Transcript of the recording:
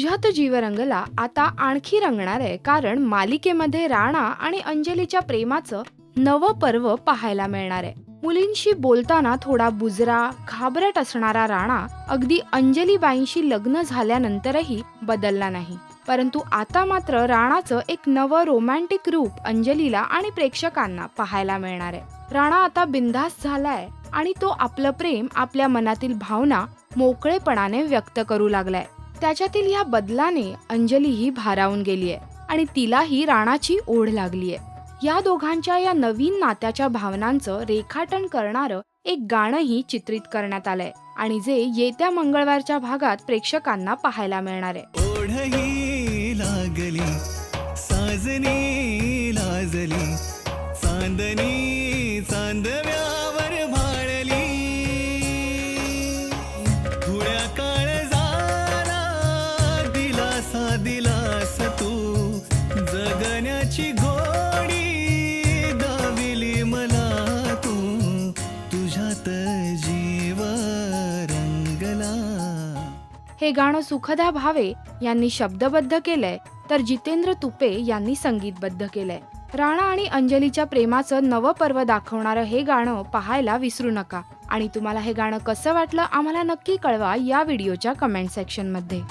तुझ्यात जीव रंगला आता आणखी रंगणार आहे, कारण मालिकेमध्ये राणा आणि अंजलीच्या प्रेमाचं नवं पर्व पाहायला मिळणार आहे. मुलींशी बोलताना थोडा बुजरा घाबरट असणारा राणा अगदी अंजलीबाईंशी लग्न झाल्यानंतरही बदलला नाही. परंतु आता मात्र राणाचं एक नवं रोमॅन्टिक रूप अंजलीला आणि प्रेक्षकांना पाहायला मिळणार आहे. राणा आता बिनधास्त झालाय आणि तो आपलं प्रेम, आपल्या मनातील भावना मोकळेपणाने व्यक्त करू लागलाय. त्याच्यातील या बदलाने अंजलीही भारावून गेलीय आणि तिलाही राणाची ओढ लागलीय. या दोघांच्या या नवीन नात्याच्या भावनांचं रेखाटन करणारं एक गाणंही चित्रित करण्यात आलंय आणि जे येत्या मंगळवारच्या भागात प्रेक्षकांना पाहायला मिळणार आहे. ओढही लागली साजनी लाजली चांदणी चांदव्यावर भाळली थोड्या काळ झाला दिलासा दिलास तू जगण्याची घोडी दाविली मला तू तुझ्यात जीव रंगला. हे गाणं सुखदा भावे यांनी शब्दबद्ध केलंय तर जितेंद्र तुपे यांनी संगीतबद्ध केलंय. राणा आणि अंजलीच्या प्रेमाचं नवं पर्व दाखवणारं हे गाणं पाहायला विसरू नका. आणि तुम्हाला हे गाणं कसं वाटलं आम्हाला नक्की कळवा या व्हिडिओच्या कमेंट सेक्शन मध्ये.